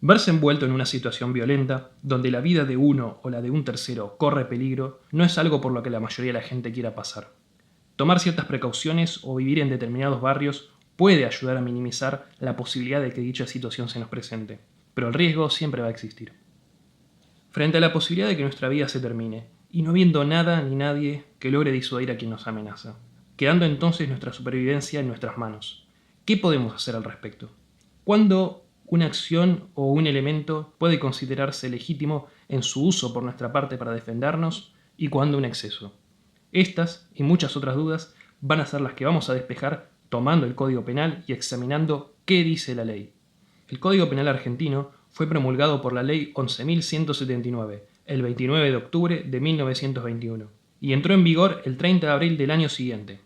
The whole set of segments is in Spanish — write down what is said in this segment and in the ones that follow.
Verse envuelto en una situación violenta, donde la vida de uno o la de un tercero corre peligro, no es algo por lo que la mayoría de la gente quiera pasar. Tomar ciertas precauciones o vivir en determinados barrios puede ayudar a minimizar la posibilidad de que dicha situación se nos presente, pero el riesgo siempre va a existir. Frente a la posibilidad de que nuestra vida se termine, y no viendo nada ni nadie que logre disuadir a quien nos amenaza, quedando entonces nuestra supervivencia en nuestras manos, ¿qué podemos hacer al respecto? ¿Cuándo una acción o un elemento puede considerarse legítimo en su uso por nuestra parte para defendernos y cuándo un exceso? Estas y muchas otras dudas van a ser las que vamos a despejar tomando el Código Penal y examinando qué dice la ley. El Código Penal argentino fue promulgado por la Ley 11.179 el 29 de octubre de 1921 y entró en vigor el 30 de abril del año siguiente.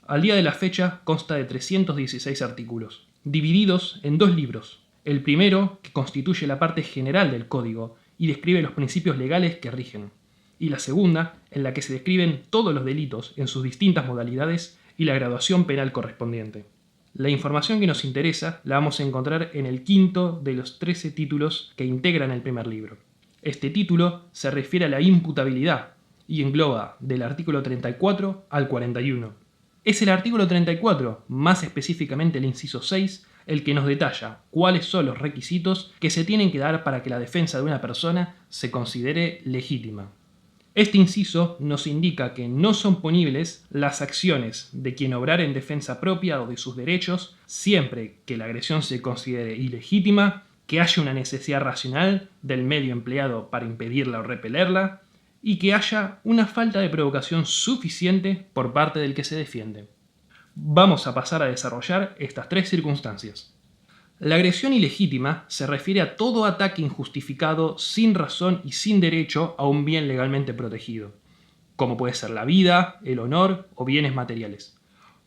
Al día de la fecha consta de 316 artículos, divididos en dos libros. El primero, que constituye la parte general del Código y describe los principios legales que rigen, y la segunda, en la que se describen todos los delitos en sus distintas modalidades y la graduación penal correspondiente. La información que nos interesa la vamos a encontrar en el quinto de los 13 títulos que integran el primer libro. Este título se refiere a la imputabilidad y engloba del artículo 34 al 41. Es el artículo 34, más específicamente el inciso 6, el que nos detalla cuáles son los requisitos que se tienen que dar para que la defensa de una persona se considere legítima. Este inciso nos indica que no son punibles las acciones de quien obrar en defensa propia o de sus derechos siempre que la agresión se considere ilegítima, que haya una necesidad racional del medio empleado para impedirla o repelerla y que haya una falta de provocación suficiente por parte del que se defiende. Vamos a pasar a desarrollar estas tres circunstancias. La agresión ilegítima se refiere a todo ataque injustificado, sin razón y sin derecho a un bien legalmente protegido, como puede ser la vida, el honor o bienes materiales.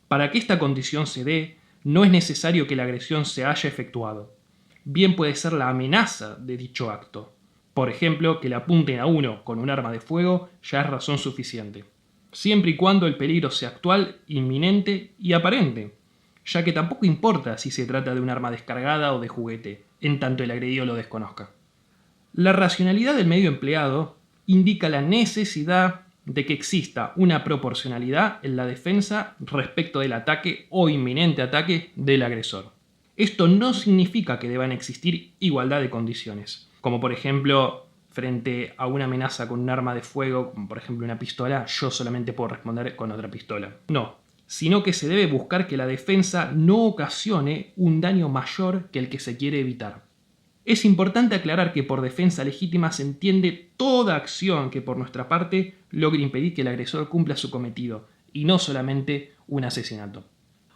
Para que esta condición se dé, no es necesario que la agresión se haya efectuado. Bien puede ser la amenaza de dicho acto. Por ejemplo, que le apunten a uno con un arma de fuego ya es razón suficiente, siempre y cuando el peligro sea actual, inminente y aparente, ya que tampoco importa si se trata de un arma descargada o de juguete, en tanto el agredido lo desconozca. La racionalidad del medio empleado indica la necesidad de que exista una proporcionalidad en la defensa respecto del ataque o inminente ataque del agresor. Esto no significa que deban existir igualdad de condiciones, como por ejemplo, frente a una amenaza con un arma de fuego, como por ejemplo una pistola, yo solamente puedo responder con otra pistola. No, sino que se debe buscar que la defensa no ocasione un daño mayor que el que se quiere evitar. Es importante aclarar que por defensa legítima se entiende toda acción que por nuestra parte logre impedir que el agresor cumpla su cometido, y no solamente un asesinato.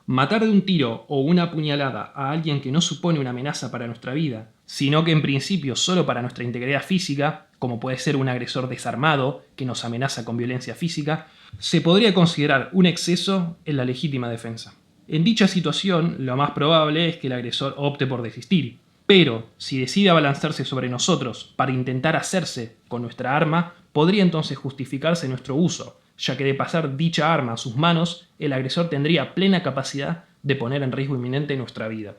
Matar de un tiro o una puñalada a alguien que no supone una amenaza para nuestra vida, sino que en principio solo para nuestra integridad física, como puede ser un agresor desarmado que nos amenaza con violencia física, se podría considerar un exceso en la legítima defensa. En dicha situación, lo más probable es que el agresor opte por desistir, pero si decide abalanzarse sobre nosotros para intentar hacerse con nuestra arma, podría entonces justificarse nuestro uso, ya que de pasar dicha arma a sus manos, el agresor tendría plena capacidad de poner en riesgo inminente nuestra vida.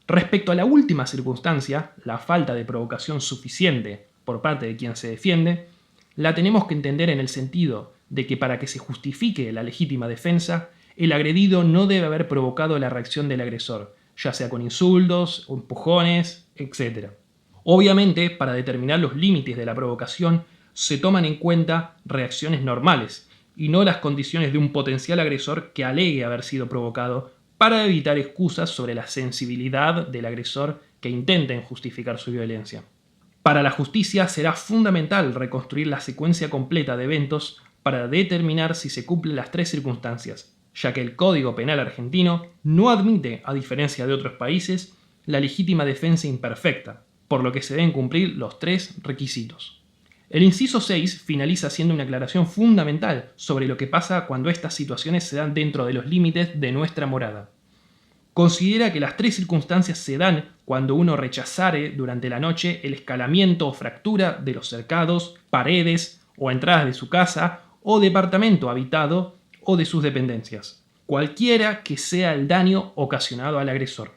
Respecto a la última circunstancia, la falta de provocación suficiente por parte de quien se defiende, la tenemos que entender en el sentido de que para que se justifique la legítima defensa, el agredido no debe haber provocado la reacción del agresor, ya sea con insultos o empujones, etc. Obviamente, para determinar los límites de la provocación, se toman en cuenta reacciones normales y no las condiciones de un potencial agresor que alegue haber sido provocado para evitar excusas sobre la sensibilidad del agresor que intenten justificar su violencia. Para la justicia será fundamental reconstruir la secuencia completa de eventos para determinar si se cumplen las tres circunstancias, ya que el Código Penal argentino no admite, a diferencia de otros países, la legítima defensa imperfecta, por lo que se deben cumplir los tres requisitos. El inciso 6 finaliza haciendo una aclaración fundamental sobre lo que pasa cuando estas situaciones se dan dentro de los límites de nuestra morada. Considera que las tres circunstancias se dan cuando uno rechazare durante la noche el escalamiento o fractura de los cercados, paredes o entradas de su casa o departamento habitado o de sus dependencias, cualquiera que sea el daño ocasionado al agresor.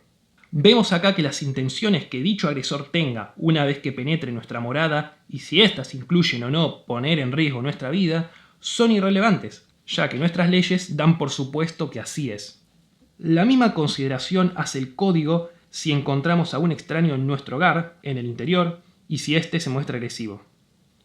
Vemos acá que las intenciones que dicho agresor tenga una vez que penetre nuestra morada, y si éstas incluyen o no poner en riesgo nuestra vida, son irrelevantes, ya que nuestras leyes dan por supuesto que así es. La misma consideración hace el código si encontramos a un extraño en nuestro hogar, en el interior, y si éste se muestra agresivo.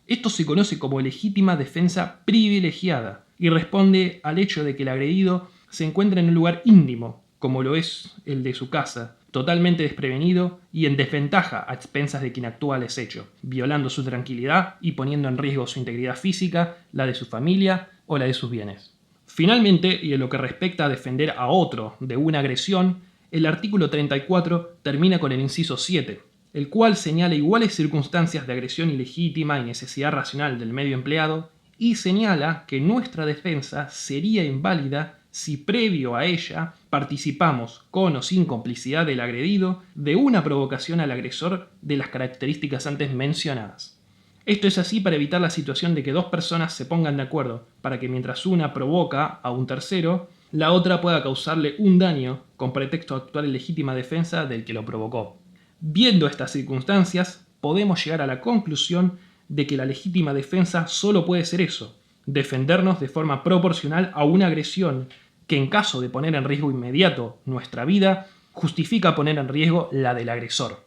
Esto se conoce como legítima defensa privilegiada y responde al hecho de que el agredido se encuentra en un lugar íntimo, como lo es el de su casa, totalmente desprevenido y en desventaja a expensas de quien actúa al acecho, violando su tranquilidad y poniendo en riesgo su integridad física, la de su familia o la de sus bienes. Finalmente, y en lo que respecta a defender a otro de una agresión, el artículo 34 termina con el inciso 7, el cual señala iguales circunstancias de agresión ilegítima y necesidad racional del medio empleado, y señala que nuestra defensa sería inválida si previo a ella participamos, con o sin complicidad del agredido, de una provocación al agresor de las características antes mencionadas. Esto es así para evitar la situación de que dos personas se pongan de acuerdo, para que mientras una provoca a un tercero, la otra pueda causarle un daño con pretexto de actuar en legítima defensa del que lo provocó. Viendo estas circunstancias, podemos llegar a la conclusión de que la legítima defensa solo puede ser eso, defendernos de forma proporcional a una agresión que en caso de poner en riesgo inmediato nuestra vida, justifica poner en riesgo la del agresor.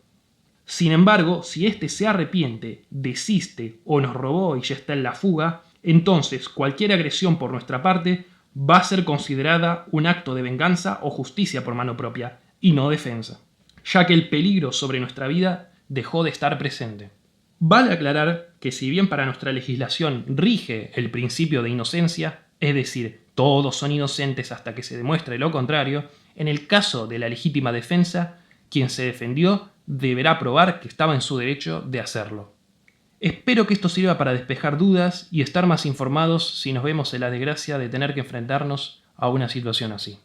Sin embargo, si éste se arrepiente, desiste o nos robó y ya está en la fuga, entonces cualquier agresión por nuestra parte va a ser considerada un acto de venganza o justicia por mano propia, y no defensa, ya que el peligro sobre nuestra vida dejó de estar presente. Vale aclarar que si bien para nuestra legislación rige el principio de inocencia, es decir, todos son inocentes hasta que se demuestre lo contrario, en el caso de la legítima defensa, quien se defendió deberá probar que estaba en su derecho de hacerlo. Espero que esto sirva para despejar dudas y estar más informados si nos vemos en la desgracia de tener que enfrentarnos a una situación así.